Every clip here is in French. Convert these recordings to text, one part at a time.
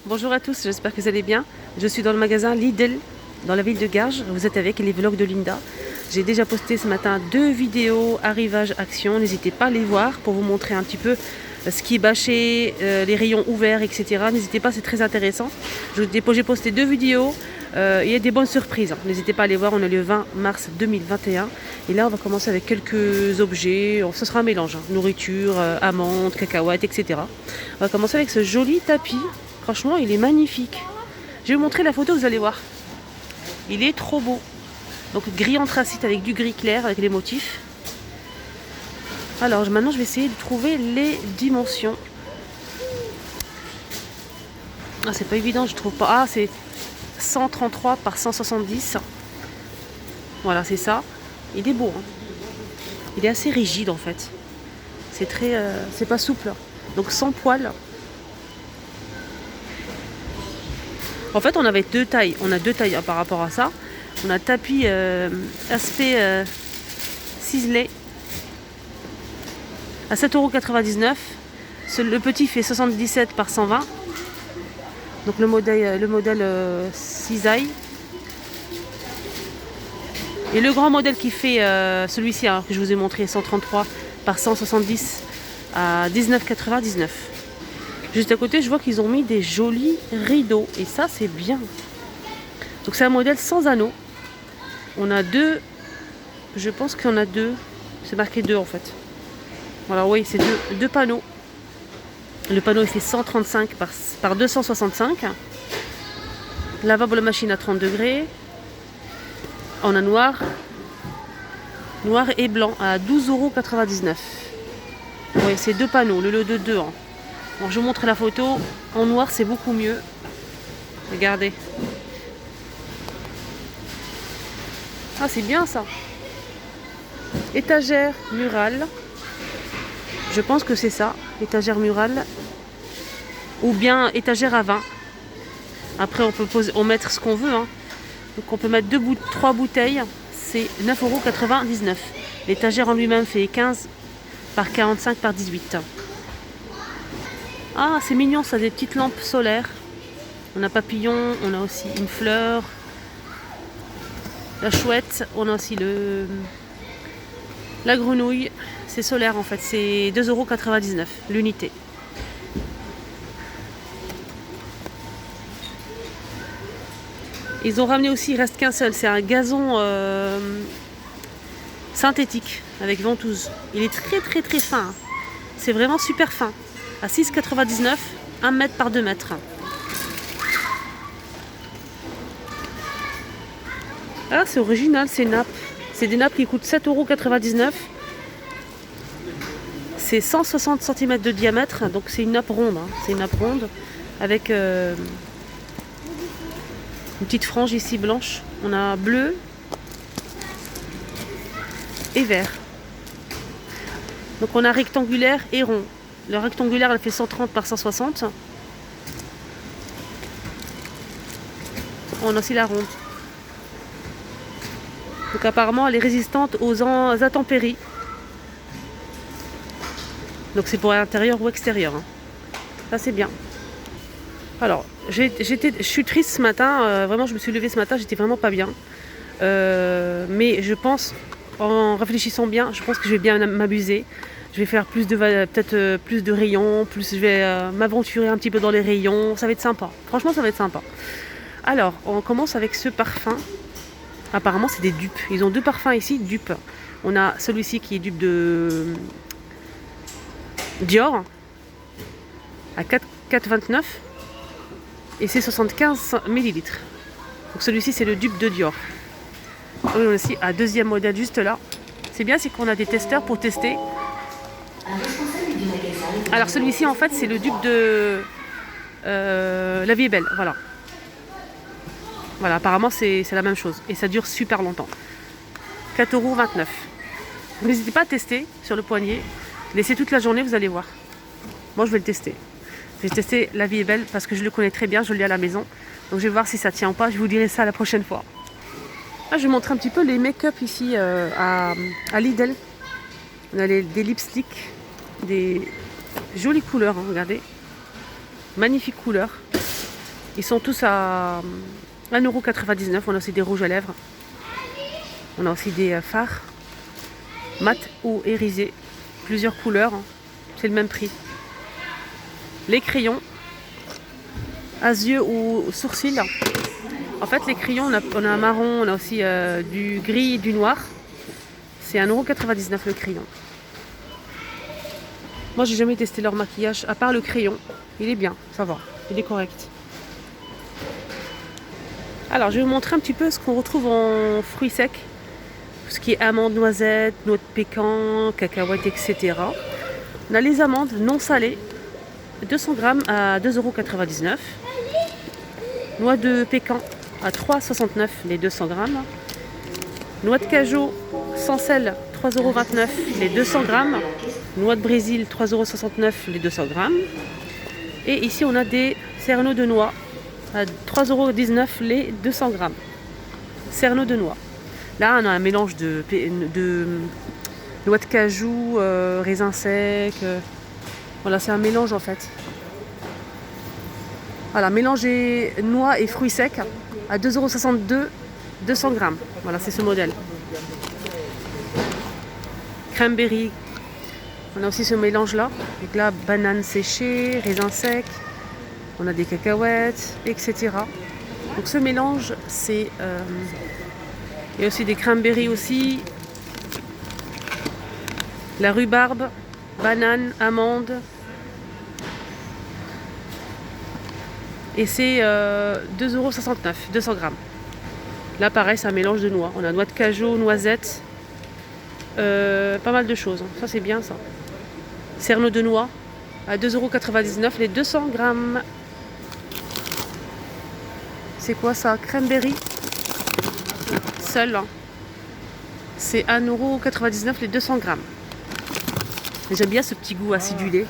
Bonjour à tous, j'espère que vous allez bien. Je suis dans le magasin Lidl, dans la ville de Garges. Vous êtes avec les vlogs de Linda. J'ai déjà posté ce matin 2 vidéos arrivage action. N'hésitez pas à les voir pour vous montrer un petit peu ce qui est bâché, les rayons ouverts, etc. N'hésitez pas, c'est très intéressant. J'ai posté 2 vidéos. Il y a des bonnes surprises. N'hésitez pas à les voir. On est le 20 mars 2021. Et là, on va commencer avec quelques objets. Ce sera un mélange. Nourriture, amandes, cacahuètes, etc. On va commencer avec ce joli tapis. Franchement, il est magnifique. Je vais vous montrer la photo, vous allez voir. Il est trop beau. Donc gris anthracite avec du gris clair, avec les motifs. Alors maintenant, je vais essayer de trouver les dimensions. Ah, c'est pas évident, je trouve pas. Ah, c'est 133 par 170. Voilà, c'est ça. Il est beau. Hein. Il est assez rigide en fait. C'est très, c'est pas souple. Donc sans poils. En fait, on avait 2 tailles. On a 2 tailles hein, par rapport à ça. On a tapis aspect ciselé à 7,99 €. Le petit fait 77 par 120. Donc le modèle cisaille. Et le grand modèle qui fait celui-ci que je vous ai montré, 133 par 170 à 19,99 €. Juste à côté, je vois qu'ils ont mis des jolis rideaux. Et ça, c'est bien. Donc c'est un modèle sans anneaux. On a 2. Je pense qu'on a 2. C'est marqué 2 en fait. Voilà, oui, c'est 2 panneaux. Le panneau, il fait 135 par 265. Lavabo la machine à 30 degrés. On a noir et blanc à 12,99 €. Oui, c'est 2 panneaux, le lot de 2. Hein. Bon, je vous montre la photo. En noir, c'est beaucoup mieux. Regardez. Ah, c'est bien ça. Étagère murale. Je pense que c'est ça. Étagère murale. Ou bien étagère à vin. Après, on peut mettre ce qu'on veut. Hein. Donc, on peut mettre 3 bouteilles. C'est 9,99 €. L'étagère en lui-même fait 15 par 45 par 18. Ah, c'est mignon ça, des petites lampes solaires. On a papillon, on a aussi une fleur. La chouette, on a aussi la grenouille. C'est solaire en fait, c'est 2,99 € l'unité. Ils ont ramené aussi, il reste qu'un seul, c'est un gazon synthétique avec ventouse. Il est très très très fin. Hein. C'est vraiment super fin. À 6,99 €, 1 mètre par 2 mètres. Ah, c'est original ces nappes. C'est des nappes qui coûtent 7,99 €. C'est 160 cm de diamètre, donc c'est une nappe ronde. Hein. C'est une nappe ronde avec une petite frange ici blanche. On a bleu et vert. Donc on a rectangulaire et rond. Le rectangulaire, elle fait 130 par 160. On a aussi la ronde. Donc apparemment, elle est résistante aux intempéries. Donc c'est pour l'intérieur ou extérieur. Hein. Ça, c'est bien. Alors, je suis triste ce matin. Vraiment, je me suis levée ce matin, j'étais vraiment pas bien. Mais je pense, en réfléchissant bien, je pense que je vais bien m'abuser. Je vais faire peut-être plus de rayons, je vais m'aventurer un petit peu dans les rayons. Ça va être sympa. Franchement, ça va être sympa. Alors, on commence avec ce parfum. Apparemment, c'est des dupes. Ils ont 2 parfums ici, dupes. On a celui-ci qui est dupe de Dior à 4,29 € et c'est 75 ml. Donc celui-ci, c'est le dupe de Dior. On a aussi un deuxième modèle juste là. C'est bien, c'est qu'on a des testeurs pour tester. Alors celui-ci en fait c'est le dupe de La Vie est Belle, voilà. Voilà, apparemment c'est la même chose et ça dure super longtemps. 4,29 €. N'hésitez pas à tester sur le poignet. Laissez toute la journée, vous allez voir. Moi je vais le tester. Je vais tester La Vie est Belle parce que je le connais très bien, je l'ai à la maison. Donc je vais voir si ça tient ou pas, je vous dirai ça la prochaine fois. Là, je vais montrer un petit peu les make-up ici à Lidl. On a des lipsticks, des jolies couleurs, hein, regardez. Magnifique couleur. Ils sont tous à 1,99 €. On a aussi des rouges à lèvres. On a aussi des fards mat ou irisés. Plusieurs couleurs. C'est le même prix. Les crayons à yeux ou sourcils. En fait, les crayons, on a un marron, on a aussi du gris et du noir. C'est 1,99 € le crayon. Moi, j'ai jamais testé leur maquillage, à part le crayon. Il est bien, ça va, il est correct. Alors, je vais vous montrer un petit peu ce qu'on retrouve en fruits secs. Tout ce qui est amandes, noisettes, noix de pécan, cacahuètes, etc. On a les amandes non salées, 200 grammes à 2,99 €. Noix de pécan à 3,69 € les 200 grammes. Noix de cajou sans sel, 3,29 € les 200 grammes. Noix de Brésil, 3,69 € les 200 grammes. Et ici, on a des cerneaux de noix à 3,19 € les 200 grammes. Cerneaux de noix. Là, on a un mélange de noix de cajou, raisins secs. Voilà, c'est un mélange en fait. Voilà, mélanger noix et fruits secs à 2,62 €, 200 grammes. Voilà, c'est ce modèle. Cranberry. On a aussi ce mélange-là. Donc là, bananes séchées, raisins secs. On a des cacahuètes, etc. Donc ce mélange, c'est... il y a aussi des cranberries aussi. La rhubarbe, banane, amande. Et c'est 2,69 €, 200 grammes. Là, pareil, c'est un mélange de noix. On a noix de cajou, noisettes. Pas mal de choses. Ça, c'est bien, ça. Cerneaux de noix à 2,99 € les 200 grammes. C'est quoi ça? Cranberry. Seul. Hein. C'est 1,99 € les 200 grammes. J'aime bien ce petit goût acidulé.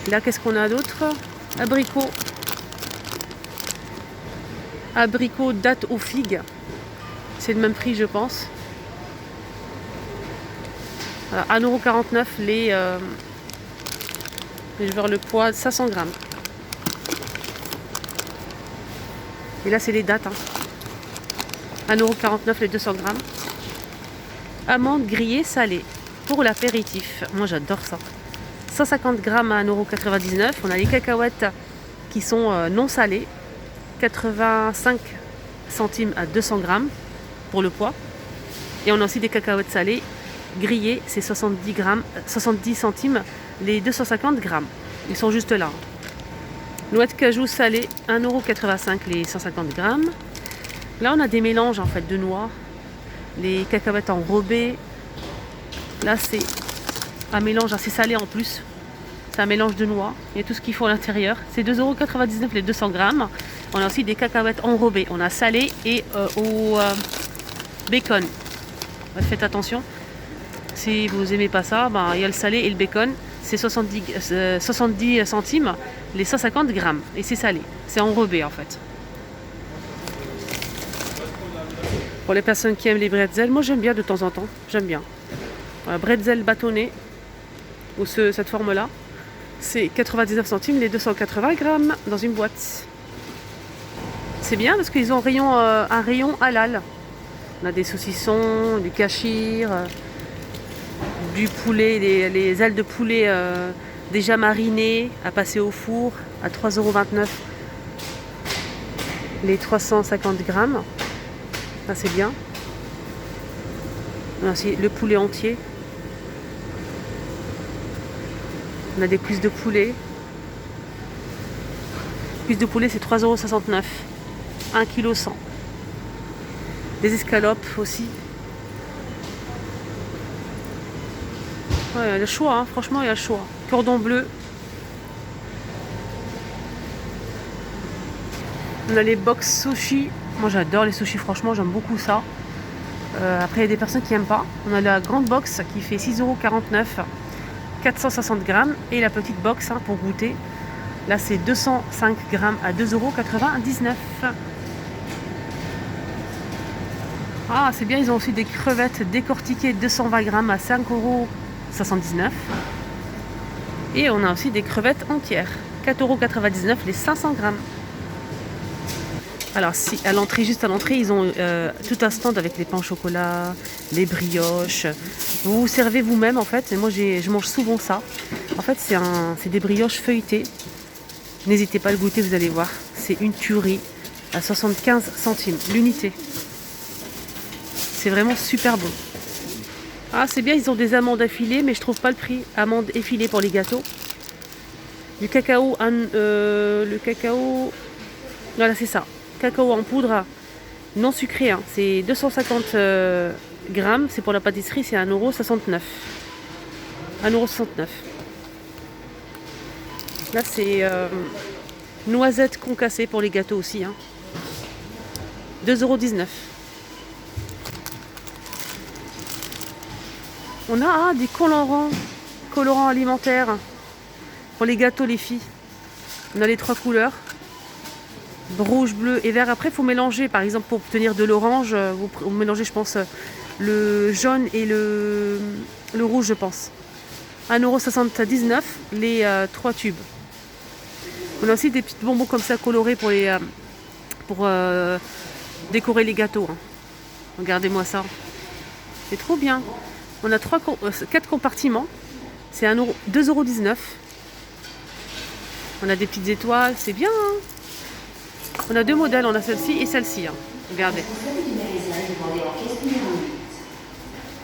Là, qu'est-ce qu'on a d'autre? Abricot. Abricot, date aux figues. C'est le même prix, je pense. Voilà, 1,49 € les... je vais voir le poids, 500 grammes. Et là, c'est les dates. Hein. 1,49 € les 200 grammes. Amandes grillées salées pour l'apéritif. Moi, j'adore ça. 150 grammes à 1,99 €. On a les cacahuètes qui sont non salées. 85 centimes à 200 grammes pour le poids. Et on a aussi des cacahuètes salées grillées. C'est 70 centimes les 250 grammes. Ils sont juste là. Noix de cajou salée, 1,85 € les 150 grammes. Là, on a des mélanges en fait de noix. Les cacahuètes enrobées. Là, c'est un mélange assez salé en plus. C'est un mélange de noix. Il y a tout ce qu'il faut à l'intérieur. C'est 2,99 € les 200 grammes. On a aussi des cacahuètes enrobées. On a salé et au bacon. Faites attention. Si vous n'aimez pas ça, ben, il y a le salé et le bacon. C'est 70 centimes les 150 grammes. Et c'est salé. C'est enrobé en fait. Pour les personnes qui aiment les bretzels, moi j'aime bien de temps en temps. J'aime bien. Voilà, bretzel bâtonné. Ou cette forme-là. C'est 99 centimes les 280 grammes dans une boîte. C'est bien parce qu'ils ont un rayon halal. On a des saucissons, du kachir, du poulet, les ailes de poulet déjà marinées à passer au four à 3,29 € les 350 grammes. Ça c'est bien. On a aussi le poulet entier. On a des cuisses de poulet. Cuisses de poulet, c'est 3,69 €. 1,1 kg. Des escalopes aussi. Ouais, il y a le choix, hein. Franchement, il y a le choix. Cordon bleu. On a les box sushi. Moi, j'adore les sushis, franchement, j'aime beaucoup ça. Après, il y a des personnes qui n'aiment pas. On a la grande box qui fait 6,49 €. 460 grammes et la petite box hein, pour goûter. Là c'est 205 grammes à 2,99 €. Ah c'est bien, ils ont aussi des crevettes décortiquées 220 grammes à 5,79 €. Et on a aussi des crevettes entières. 4,99 € les 500 grammes. Alors si à l'entrée, juste à l'entrée, ils ont tout un stand avec les pains au chocolat, les brioches. Vous vous servez vous-même en fait. Et moi je mange souvent ça. En fait c'est des brioches feuilletées. N'hésitez pas à le goûter, vous allez voir. C'est une tuerie à 75 centimes l'unité. C'est vraiment super bon. Ah c'est bien, ils ont des amandes affilées, mais je trouve pas le prix. Amandes effilées pour les gâteaux. Du cacao, le cacao, voilà c'est ça. Cacao en poudre non sucré, hein. C'est 250 grammes, c'est pour la pâtisserie, c'est 1,69 €. 1,69 €. Là c'est noisettes concassées pour les gâteaux aussi, hein. 2,19 €. On a des colorants alimentaires pour les gâteaux les filles. On a les 3 couleurs. Rouge, bleu et vert. Après, il faut mélanger. Par exemple, pour obtenir de l'orange, vous mélangez, je pense, le jaune et le rouge, je pense. 1,79 € les 3 tubes. On a aussi des petits bonbons comme ça colorés pour décorer les gâteaux, hein. Regardez-moi ça. C'est trop bien. On a 4 compartiments. C'est 2,19 €. On a des petites étoiles. C'est bien, hein. On a 2 modèles, on a celle-ci et celle-ci, hein. Regardez.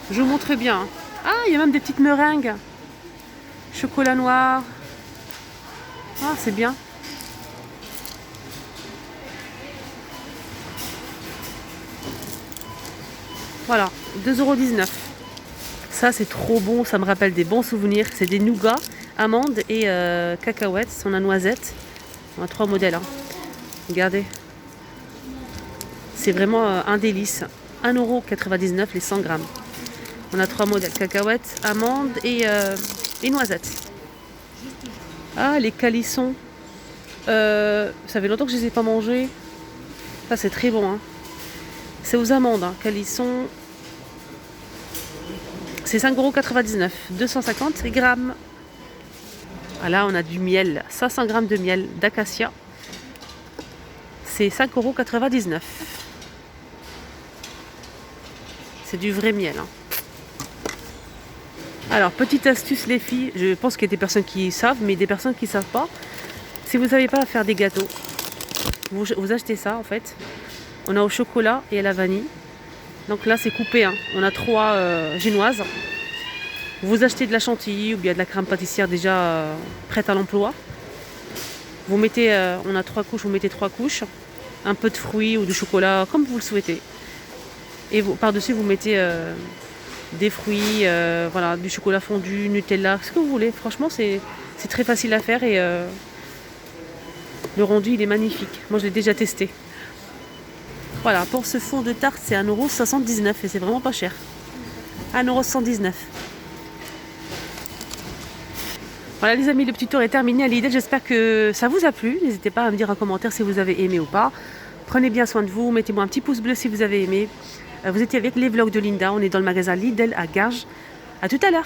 Je vous montre bien, hein. Ah, il y a même des petites meringues. Chocolat noir. Ah, c'est bien. Voilà, 2,19 €. Ça, c'est trop bon, ça me rappelle des bons souvenirs. C'est des nougats, amandes et cacahuètes. On a noisettes. On a 3 modèles, hein. Regardez. C'est vraiment un délice. 1,99 € les 100 grammes. On a 3 modèles. Cacahuètes, amandes et noisettes. Ah, les calissons. Ça fait longtemps que je ne les ai pas mangés. Ça, c'est très bon, hein. C'est aux amandes, hein. Calisson. C'est 5,99 €. 250 grammes. Ah là, on a du miel. 500 grammes de miel d'acacia. C'est 5,99 €. C'est du vrai miel, hein. Alors, petite astuce les filles, je pense qu'il y a des personnes qui savent, mais des personnes qui ne savent pas. Si vous ne savez pas faire des gâteaux, vous achetez ça en fait. On a au chocolat et à la vanille. Donc là c'est coupé, hein. On a 3 génoises. Vous achetez de la chantilly ou bien de la crème pâtissière déjà prête à l'emploi. Vous mettez, on a 3 couches, vous mettez 3 couches. Un peu de fruits ou du chocolat comme vous le souhaitez. Et par-dessus vous mettez des fruits, voilà, du chocolat fondu, Nutella, ce que vous voulez. Franchement c'est très facile à faire et le rendu il est magnifique. Moi je l'ai déjà testé. Voilà, pour ce fond de tarte c'est 1,79 € et c'est vraiment pas cher. 1,119 €. Voilà les amis, le petit tour est terminé à Lidl. J'espère que ça vous a plu. N'hésitez pas à me dire en commentaire si vous avez aimé ou pas. Prenez bien soin de vous, mettez-moi un petit pouce bleu si vous avez aimé. Vous étiez avec les vlogs de Linda, on est dans le magasin Lidl à Garges. A tout à l'heure.